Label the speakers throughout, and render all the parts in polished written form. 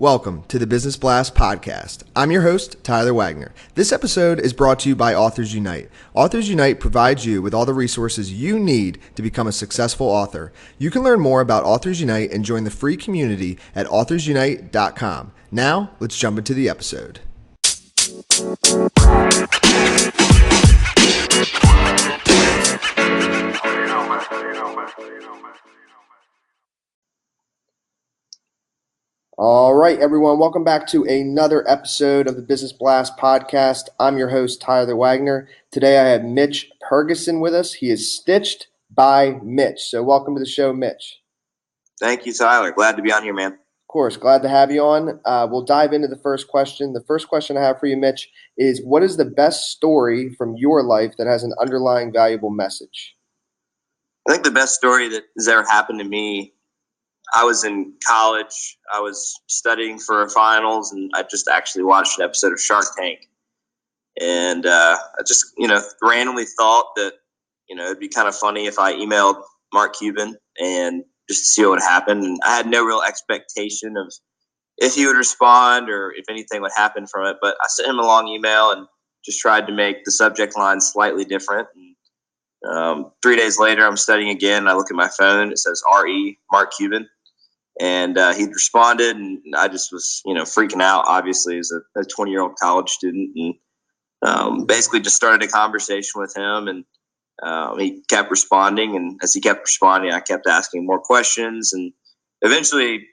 Speaker 1: Welcome to the Business Blast podcast. I'm your host, Tyler Wagner. This episode is brought to you by Authors Unite. Authors Unite provides you with all the resources you need to become a successful author. You can learn more about Authors Unite and join the free community at authorsunite.com. Now, let's jump into the episode. All right, everyone. Welcome back to another episode of the Business Blast podcast. I'm your host, Tyler Wagner. Today I have Mitch Purgason with us. He is stitched by Mitch. So welcome to the show, Mitch.
Speaker 2: Thank you, Tyler. Glad to be on here, man.
Speaker 1: Of course. Glad to have you on. We'll dive into the first question. The first question I have for you, Mitch, is what is the best story from your life that has an underlying valuable message?
Speaker 2: I think the best story that has ever happened to me, I was in college. I was studying for finals, and I just actually watched an episode of Shark Tank. And I just, randomly thought that, it'd be kind of funny if I emailed Mark Cuban and just to see what would happen. And I had no real expectation of if he would respond or if anything would happen from it. But I sent him a long email and just tried to make the subject line slightly different. And 3 days later, I'm studying again. I look at my phone. It says R.E. Mark Cuban. And he'd responded, and I just was, freaking out, obviously, as a 20-year-old college student. And basically just started a conversation with him, and he kept responding. And as he kept responding, I kept asking more questions. And eventually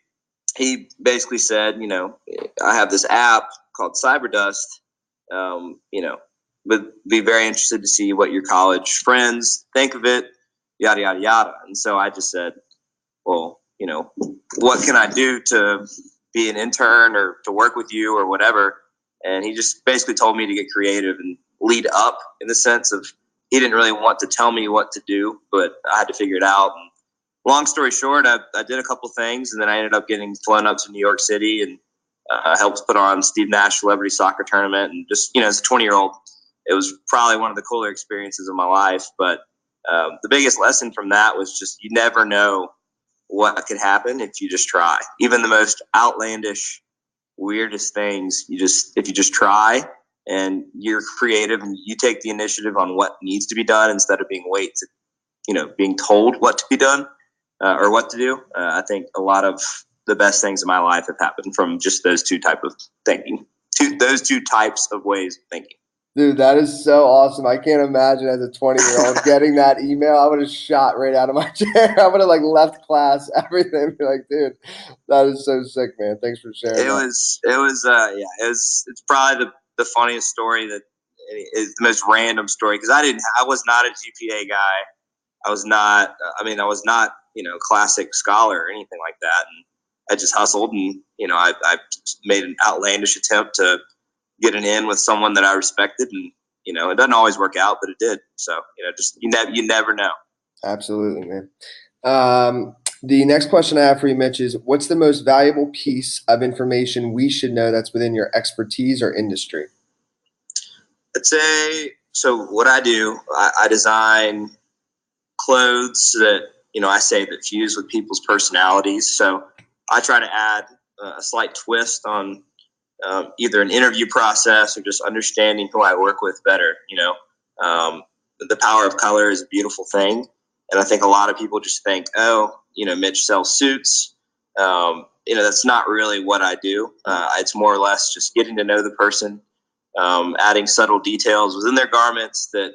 Speaker 2: he basically said, I have this app called Cyberdust, would be very interested to see what your college friends think of it, yada, yada, yada. And so I just said, well, what can I do to be an intern or to work with you or whatever? And he just basically told me to get creative and lead up, in the sense of he didn't really want to tell me what to do, but I had to figure it out. And long story short, I did a couple things, and then I ended up getting flown up to New York City and helped put on Steve Nash Celebrity Soccer Tournament. And just, as a 20-year-old, it was probably one of the cooler experiences of my life. But the biggest lesson from that was just you never know what could happen if you just try. Even the most outlandish, weirdest things, if you just try and you're creative and you take the initiative on what needs to be done instead of being being told what to be done or what to do. I think a lot of the best things in my life have happened from just those two types of ways of thinking.
Speaker 1: Dude, that is so awesome. I can't imagine as a 20-year-old getting that email. I would have shot right out of my chair. I would have left class, everything. Be like, dude, that is so sick, man. Thanks for sharing.
Speaker 2: It's probably the funniest story that is the most random story. Cause I was not a GPA guy. I was not classic scholar or anything like that. And I just hustled and, I made an outlandish attempt to get an in with someone that I respected, and it doesn't always work out, but it did. So just you never know.
Speaker 1: Absolutely, man. The next question I have for you, Mitch, is what's the most valuable piece of information we should know that's within your expertise or industry?
Speaker 2: I'd say, so what I do, I design clothes that I say that fuse with people's personalities. So I try to add a slight twist on either an interview process or just understanding who I work with better. The power of color is a beautiful thing. And I think a lot of people just think, Mitch sells suits. That's not really what I do. It's more or less just getting to know the person, adding subtle details within their garments that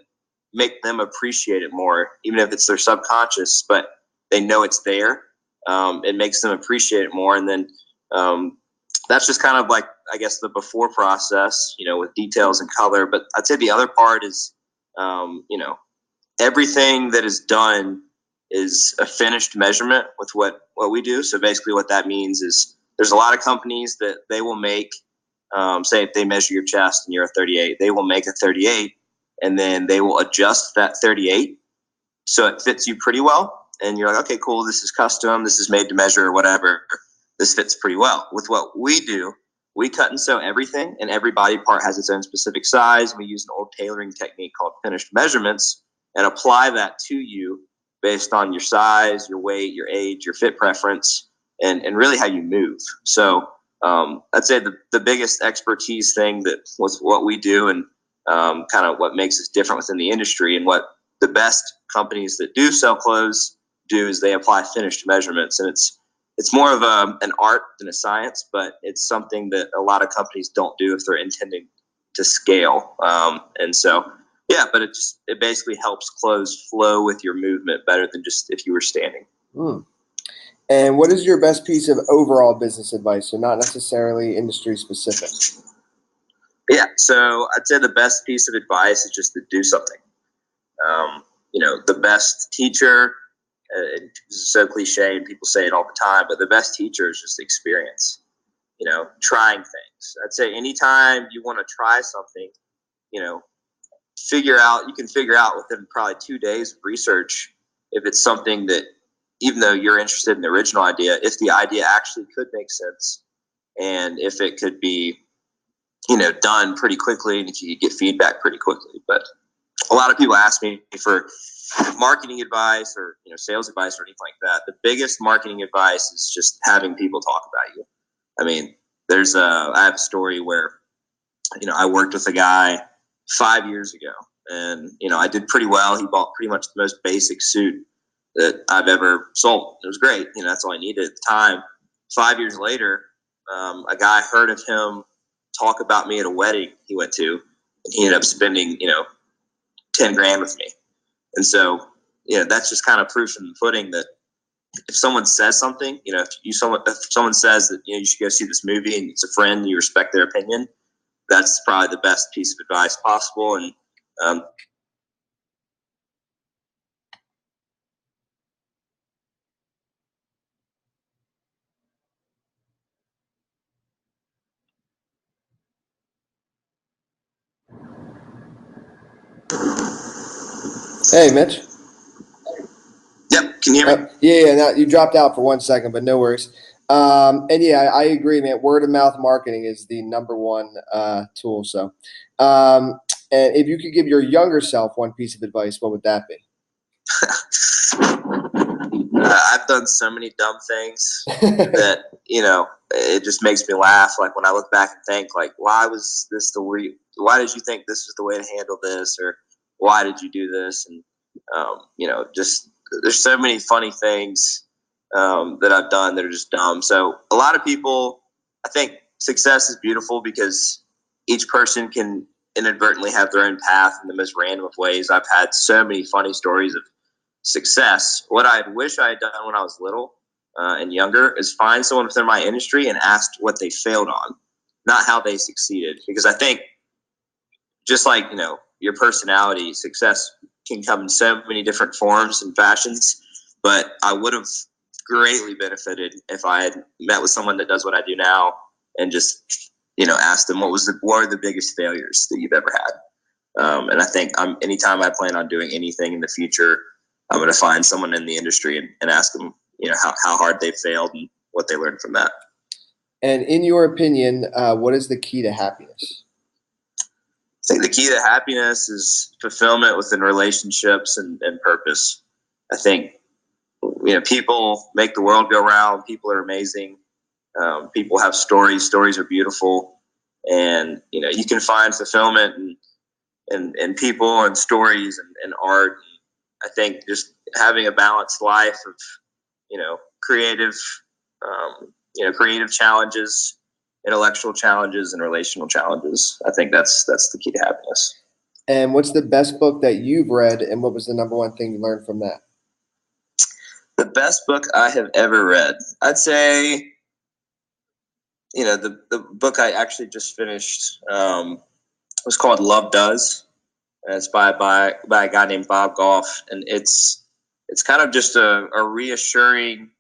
Speaker 2: make them appreciate it more, even if it's their subconscious, but they know it's there. It makes them appreciate it more. And then, that's just kind of like, I guess, the before process, with details and color. But I'd say the other part is, everything that is done is a finished measurement with what we do. So basically what that means is there's a lot of companies that they will make, say if they measure your chest and you're a 38, they will make a 38 and then they will adjust that 38 so it fits you pretty well. And you're like, okay, cool, this is custom, this is made to measure or whatever. This fits pretty well. With what we do, we cut and sew everything, and every body part has its own specific size. We use an old tailoring technique called finished measurements and apply that to you based on your size, your weight, your age, your fit preference, and really how you move. So I'd say the biggest expertise thing that was what we do, and kind of what makes us different within the industry, and what the best companies that do sell clothes do, is they apply finished measurements. And it's more of an art than a science, but it's something that a lot of companies don't do if they're intending to scale. And so, yeah, but it basically helps clothes flow with your movement better than just if you were standing.
Speaker 1: And what is your best piece of overall business advice? So not necessarily industry specific.
Speaker 2: Yeah, so I'd say the best piece of advice is just to do something. The best teacher, it's so cliche and people say it all the time, but the best teacher is just experience, trying things. I'd say anytime you want to try something, you can figure out within probably 2 days of research if it's something that, even though you're interested in the original idea, if the idea actually could make sense, and if it could be, done pretty quickly, and if you could get feedback pretty quickly. But a lot of people ask me for marketing advice or sales advice or anything like that. The biggest marketing advice is just having people talk about you. I mean, I have a story where I worked with a guy 5 years ago, and I did pretty well. He bought pretty much the most basic suit that I've ever sold. It was great. That's all I needed at the time. 5 years later, a guy heard of him talk about me at a wedding he went to, and he ended up spending 10 grand with me. And so, that's just kind of proof in the pudding that if someone says something, if someone says that, you should go see this movie, and it's a friend, and you respect their opinion, that's probably the best piece of advice possible. And,
Speaker 1: Hey, Mitch.
Speaker 2: Yep. Can you hear me?
Speaker 1: Yeah. Now, you dropped out for 1 second, but no worries. And yeah, I agree, man. Word of mouth marketing is the number one tool. So, and if you could give your younger self one piece of advice, what would that be?
Speaker 2: I've done so many dumb things that, it just makes me laugh. Like when I look back and think, like, why did you think this was the way to handle this? Or why did you do this? And, just there's so many funny things that I've done that are just dumb. So a lot of people, I think success is beautiful because each person can inadvertently have their own path in the most random of ways. I've had so many funny stories of success. What I wish I had done when I was little and younger is find someone within my industry and ask what they failed on, not how they succeeded. Because I think just like, your personality, success can come in so many different forms and fashions, but I would have greatly benefited if I had met with someone that does what I do now and just, asked them what are the biggest failures that you've ever had. And I think anytime I plan on doing anything in the future, I'm going to find someone in the industry and ask them, how hard they failed and what they learned from that.
Speaker 1: And in your opinion, what is the key to happiness?
Speaker 2: I think the key to happiness is fulfillment within relationships and purpose. I think, people make the world go round. People are amazing. People have stories. Stories are beautiful. And, you can find fulfillment in people and stories and art. I think just having a balanced life of, creative challenges, intellectual challenges, and relational challenges. I think that's the key to happiness.
Speaker 1: And what's the best book that you've read, and what was the number one thing you learned from that?
Speaker 2: The best book I have ever read, I'd say, the book I actually just finished was called Love Does. And it's by a guy named Bob Goff, and it's kind of just a reassuring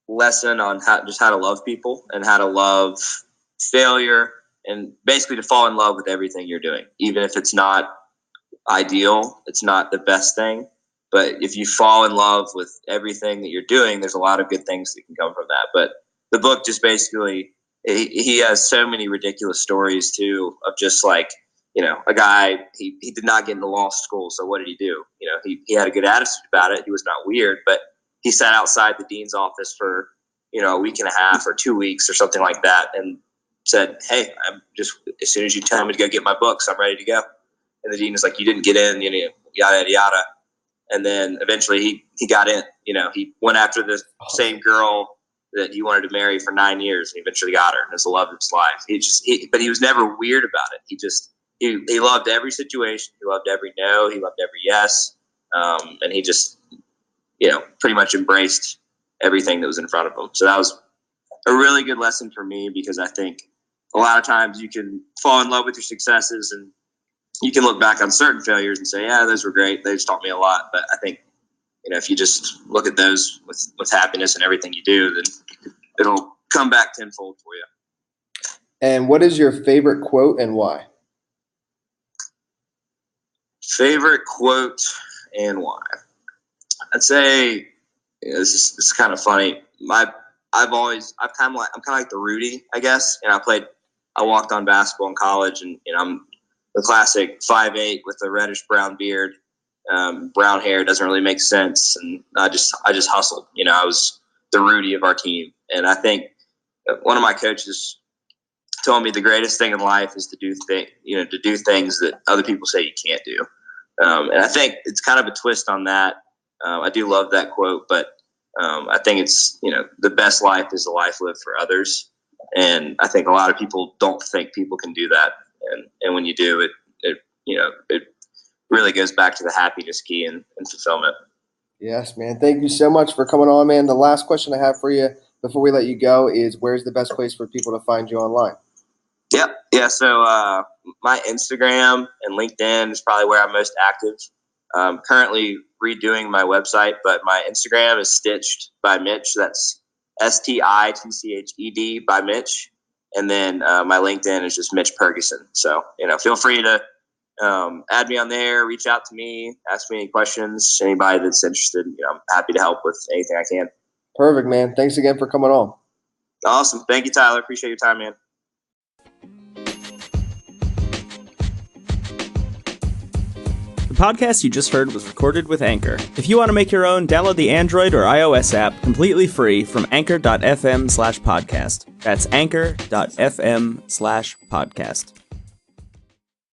Speaker 2: lesson on how to love people and how to love failure, and basically to fall in love with everything you're doing, even if it's not ideal, it's not the best thing. But if you fall in love with everything that you're doing, there's a lot of good things that can come from that. But the book just basically, he has so many ridiculous stories too, of just like, a guy, he did not get into law school. So what did he do? He had a good attitude about it. He was not weird, but he sat outside the dean's office for a week and a half or 2 weeks or something like that, and said, "Hey, I'm just, as soon as you tell me to go get my books, I'm ready to go." And the dean was like, "You didn't get in, yada, yada, yada." And then eventually he got in. He went after the same girl that he wanted to marry for 9 years, and he eventually got her, and it's the love of his life. But he was never weird about it. He loved every situation. He loved every no. He loved every yes. And he just, pretty much embraced everything that was in front of him. So that was a really good lesson for me, because I think a lot of times you can fall in love with your successes, and you can look back on certain failures and say, yeah, those were great. They just taught me a lot. But I think, if you just look at those with happiness and everything you do, then it'll come back tenfold for you.
Speaker 1: And what is your favorite quote and why?
Speaker 2: Favorite quote and why? I'd say, this is kind of funny. I'm kind of like the Rudy, I guess. I walked on basketball in college, and I'm the classic 5'8" with a reddish brown beard. Brown hair doesn't really make sense, and I just hustled. I was the Rudy of our team, and I think one of my coaches told me the greatest thing in life is to do things that other people say you can't do. And I think it's kind of a twist on that. I do love that quote, but I think it's the best life is a life lived for others, and I think a lot of people don't think people can do that, and when you do, it really goes back to the happiness key and fulfillment. Yes,
Speaker 1: man. Thank you so much for coming on, man. The last question I have for you before we let you go is, where's the best place for people to find you online?
Speaker 2: Yep. Yeah. So my Instagram and LinkedIn is probably where I'm most active. I'm currently redoing my website, but my Instagram is Stitched by Mitch. That's STITCHED by Mitch. And then my LinkedIn is just Mitch Purgason. So, feel free to add me on there, reach out to me, ask me any questions. Anybody that's interested, I'm happy to help with anything I can.
Speaker 1: Perfect, man. Thanks again for coming on.
Speaker 2: Awesome. Thank you, Tyler. Appreciate your time, man.
Speaker 3: The podcast you just heard was recorded with Anchor. If you want to make your own, download the Android or iOS app completely free from anchor.fm/podcast. That's anchor.fm/podcast.